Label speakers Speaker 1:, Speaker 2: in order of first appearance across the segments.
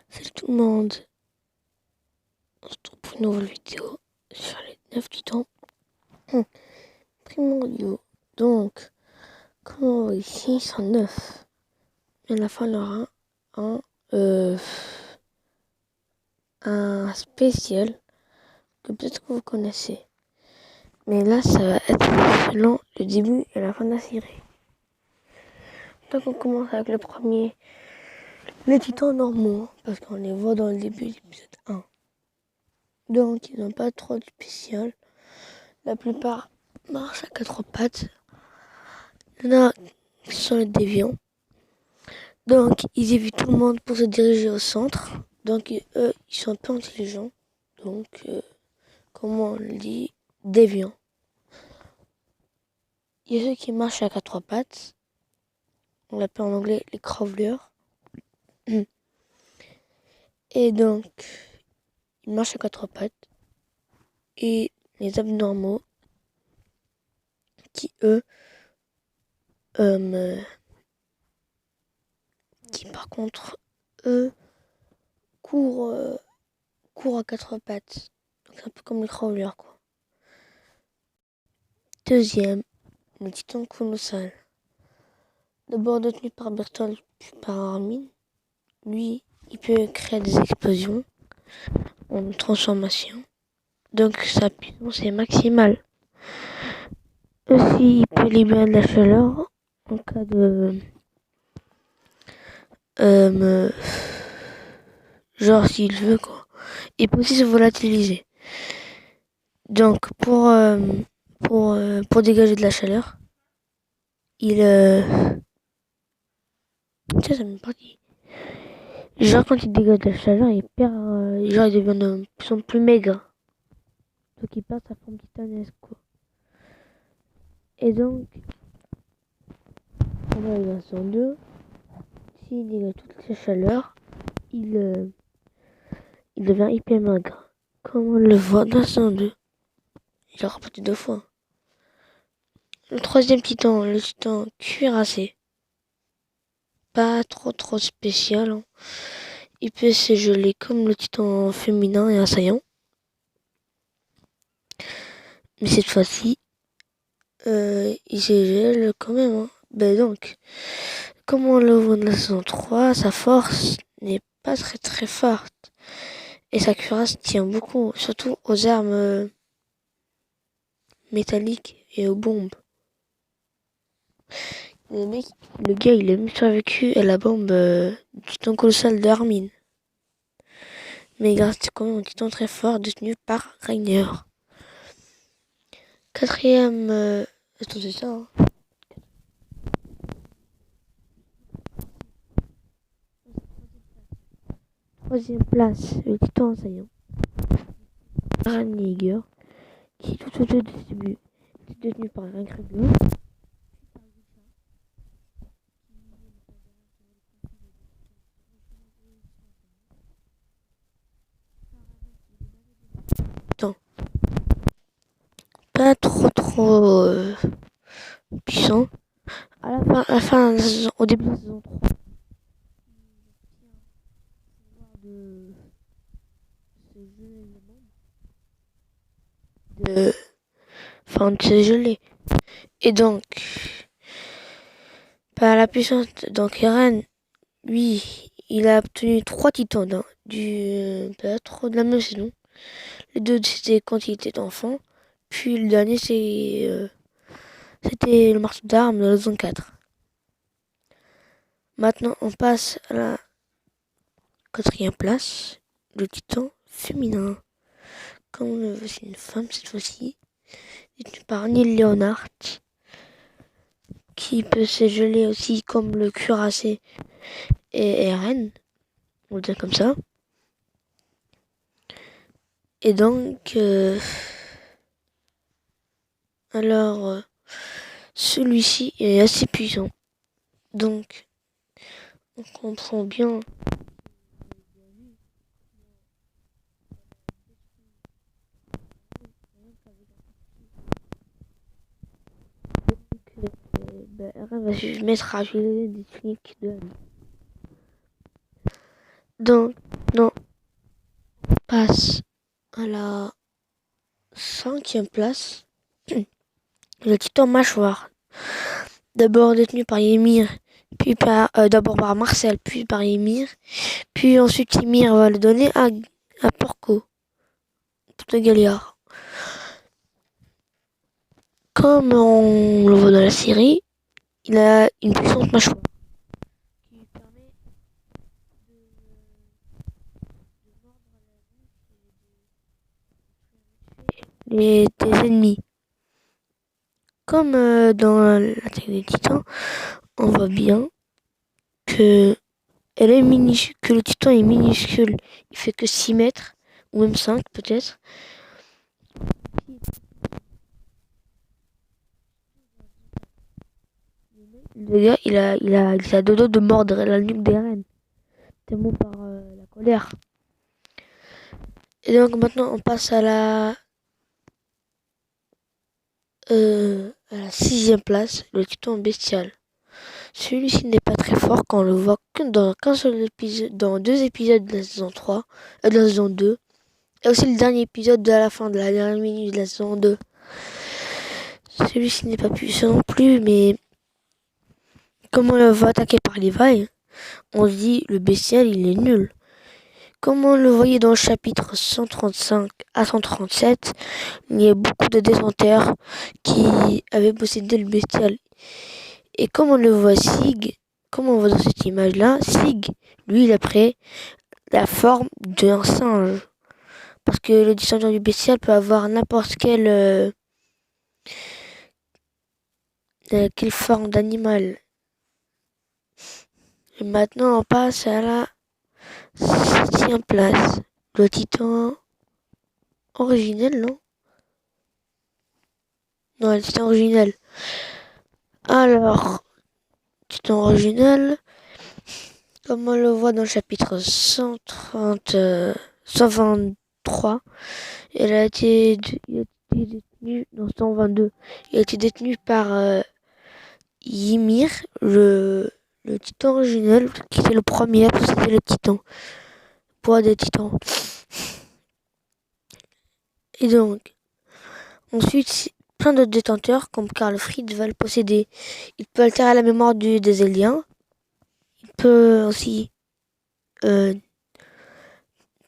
Speaker 1: Salut tout le monde, on se retrouve pour une nouvelle vidéo sur les 9 titans primordiaux. Donc, comme on voit ici, ils sont 9. Et à la fin, il y aura un spécial que peut-être que vous connaissez. Mais là, ça va être selon le début et la fin de la série. Donc, on commence avec le premier, les titans normaux, parce qu'on les voit dans le début de l'épisode 1. Donc, ils n'ont pas trop de spécial. La plupart marchent à quatre pattes. Il y en a qui sont les déviants. Donc, ils évitent tout le monde pour se diriger au centre. Donc, eux, ils sont un peu intelligents. Donc, comment on le dit, déviants. Il y a ceux qui marchent à quatre pattes. On l'appelle en anglais les crawlers. Et donc, ils marchent à quatre pattes. Et les abnormaux, qui eux, qui par contre, eux, courent à quatre pattes. Donc, c'est un peu comme les crawlers, quoi. Deuxième, le titan colossal. D'abord détenu par Bertolt puis par Armin. Lui, il peut créer des explosions en transformation. Donc sa puissance est maximale. Aussi, il peut libérer de la chaleur en cas de... genre s'il veut, quoi. Il peut aussi se volatiliser. Donc pour dégager de la chaleur, il... Tiens, ça m'est parti. Genre quand il dégage de la chaleur, il perd... genre il devient de plus en plus maigre. Donc il perd sa forme titanesque, quoi. Et donc, pendant la version 2, s'il dégage toute sa chaleur, il devient hyper maigre. Comme on le voit dans la version 2. Il a répété 2 fois. Le troisième titan, le titan cuirassé. Pas trop spécial, hein. Il peut se geler comme le titan féminin et assaillant. Mais cette fois-ci, il se gèle quand même, hein. Ben donc, comme on le voit dans la saison 3, sa force n'est pas très forte. Et sa cuirasse tient beaucoup, surtout aux armes métalliques et aux bombes. Le gars, il a même survécu à la bombe du titan colossal d'Armin. Mais il reste quand même un titan très fort détenu par Rainer. Quatrième... Attends, c'est ça, hein. Troisième place, le titan assaillant. Ranniger, qui tout au début est détenu par un Krieger. Pas trop puissant. À la fin de la saison, au début de la saison 3, de se geler. Et donc, par la puissance, donc Eren, lui, il a obtenu 3 titans pas trop de la même saison. Les deux, c'était quand il était enfant. Puis le dernier, c'était le marteau d'armes de la saison 4. Maintenant, on passe à la quatrième place, le titan féminin. Comme on le veut, c'est une femme cette fois-ci, détenue par Neil Leonard, qui peut se geler aussi comme le cuirassé et Eren, on le dit comme ça. Et donc, celui-ci est assez puissant. Donc, on comprend bien Eren va se mettre à geler des flics de la nuit. Donc, maintenant, on passe à la 5e place. Le titan mâchoire. D'abord détenu par Ymir, puis d'abord par Marcel, puis par Ymir. Puis ensuite Ymir va le donner à Porco de Galliard. Comme on le voit dans la série, il a une puissante mâchoire qui lui permet de des ennemis. Comme dans l'attaque des titans, on voit bien que le titan est minuscule. Il fait que 6 mètres, ou même 5 peut-être. Le gars, il a deux doigts de mordre la nuque des reines. Tellement par la colère. Et donc maintenant, on passe à la 6e place, le titan bestial. Celui-ci n'est pas très fort quand on le voit que dans qu'un seul épisode, dans 2 épisodes de la saison 3, de la saison 2, et aussi le dernier épisode de la fin de la dernière minute de la saison 2. Celui-ci n'est pas puissant non plus, mais comme on le voit attaquer par Levi, on se dit le bestial il est nul. Comme on le voyait dans le chapitre 135 à 137, il y a beaucoup de détenteurs qui avaient possédé le bestial. Et comme on le voit comme on voit dans cette image-là, Sig, lui, il a pris la forme d'un singe. Parce que le descendant du bestial peut avoir n'importe quelle forme d'animal. Et maintenant, on passe à la 7e place. Le titan originel, non? Non, le titan originel. Alors, titan originel, comme on le voit dans le chapitre 123, il a été détenu dans 122. Il a été détenu par Ymir, le titan originel, qui était le premier à posséder le titan. Poids des titans. Et donc, ensuite, plein d'autres détenteurs, comme Karl Fried, va le posséder. Il peut altérer la mémoire des aliens. Il peut aussi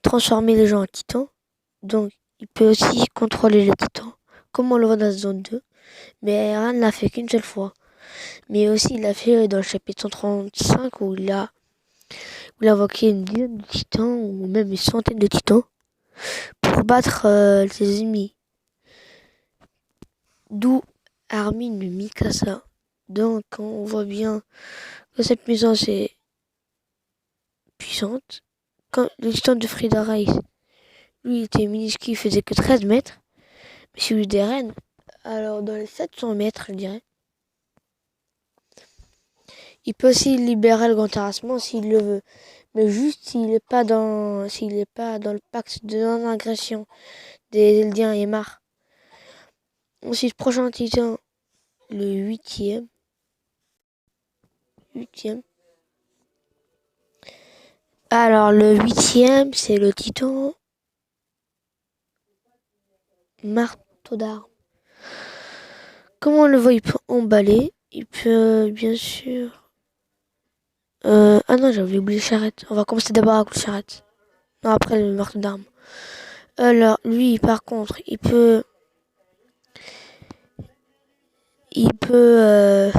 Speaker 1: transformer les gens en titans. Donc, il peut aussi contrôler les titans, comme on le voit dans la zone 2. Mais Eren ne l'a fait qu'une seule fois. Mais aussi, il l'a fait dans le chapitre 135 où il a invoqué une dizaine de titans, ou même une centaine de titans, pour battre ses ennemis. D'où Armin de Mikasa. Donc, on voit bien que cette puissance est puissante. Quand le titan de Frida Reis, lui, il était minuscule, il faisait que 13 mètres. Mais celui d'Eren, alors dans les 700 mètres, je dirais. Il peut aussi libérer le grand terrassement s'il le veut. Mais juste s'il n'est pas dans le pacte de non-agression des Eldiens et Mar. Ensuite, prochain titan, le 8e. Alors, le 8e, c'est le titan marteau d'armes. Comme on le voit, il peut emballer. Il peut, bien sûr... ah non, j'avais oublié charrette. On va commencer d'abord avec le charrette. Non, après le marteau d'armes. Alors, lui, par contre, il peut... Le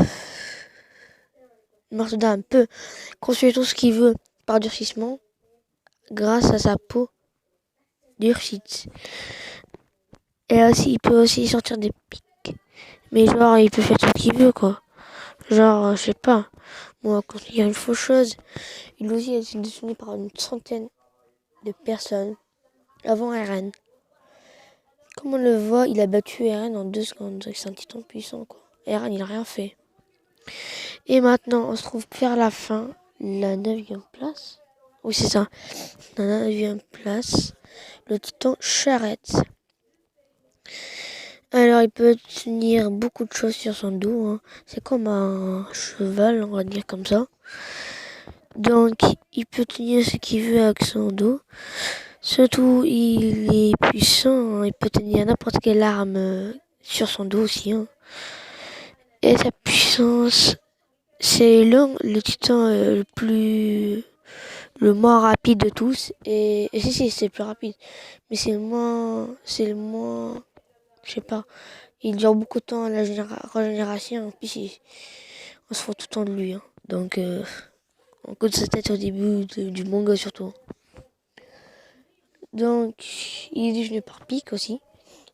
Speaker 1: marteau d'armes peut construire tout ce qu'il veut par durcissement grâce à sa peau durcite. Et aussi, il peut aussi sortir des pics. Mais genre, il peut faire tout ce qu'il veut, quoi. Genre, je sais pas. Moi, quand il y a une faucheuse, il aussi a été détenu par une centaine de personnes avant Eren. Comme on le voit, il a battu Eren en 2 secondes. C'est un titan puissant, quoi. Eren, il a rien fait. Et maintenant, on se trouve vers la fin, la 9e place. Oui, c'est ça. La 9e place, le titan charrette. Alors, il peut tenir beaucoup de choses sur son dos. Hein. C'est comme un cheval, on va dire comme ça. Donc, il peut tenir ce qu'il veut avec son dos. Surtout, il est puissant. Il peut tenir n'importe quelle arme sur son dos aussi. Hein. Et sa puissance, c'est le titan le moins rapide de tous. Et si, c'est le plus rapide. Mais c'est le moins, je sais pas. Il dure beaucoup de temps à la régénération. En plus, on se fout tout le temps de lui. Hein. Donc, on coûte sa tête au début du manga surtout. Donc, il est déjeuné par Pic aussi.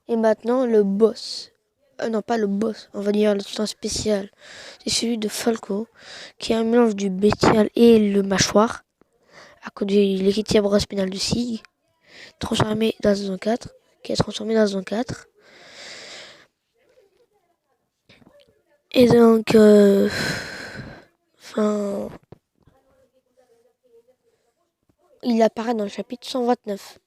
Speaker 1: Et maintenant, le boss. Non, pas le boss, on va dire le titan spécial. C'est celui de Falco, qui est un mélange du bestial et le mâchoire, à cause de l'équilibre spinal de Sig, transformé dans un 4, qui est transformé dans un 4. Et donc, il apparaît dans le chapitre 129.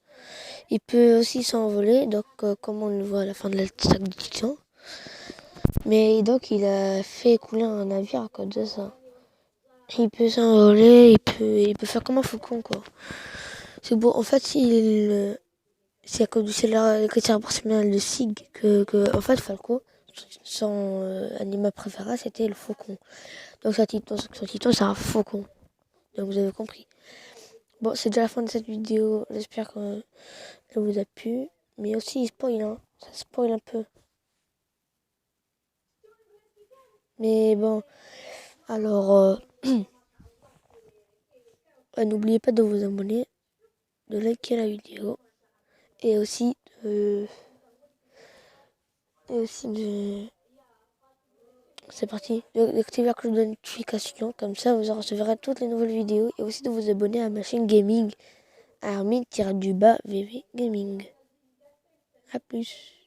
Speaker 1: Il peut aussi s'envoler, donc comme on le voit à la fin de l'attaque du titan. Mais donc il a fait couler un navire à cause de ça. Il peut s'envoler, il peut faire comme un faucon quoi. C'est beau. En fait, c'est à cause du critère personnel de Sig que en fait Falco, son animal préféré c'était le faucon. Donc son titan c'est un faucon. Donc vous avez compris. Bon, c'est déjà la fin de cette vidéo. J'espère que ça vous a plu. Mais aussi, il spoil, hein. Ça spoil un peu. Mais bon, alors, n'oubliez pas de vous abonner, de liker la vidéo. Et aussi de... C'est parti. D'activer la cloche de notification. Comme ça, vous recevrez toutes les nouvelles vidéos. Et aussi de vous abonner à ma chaîne gaming. Armin-VV Gaming. A plus.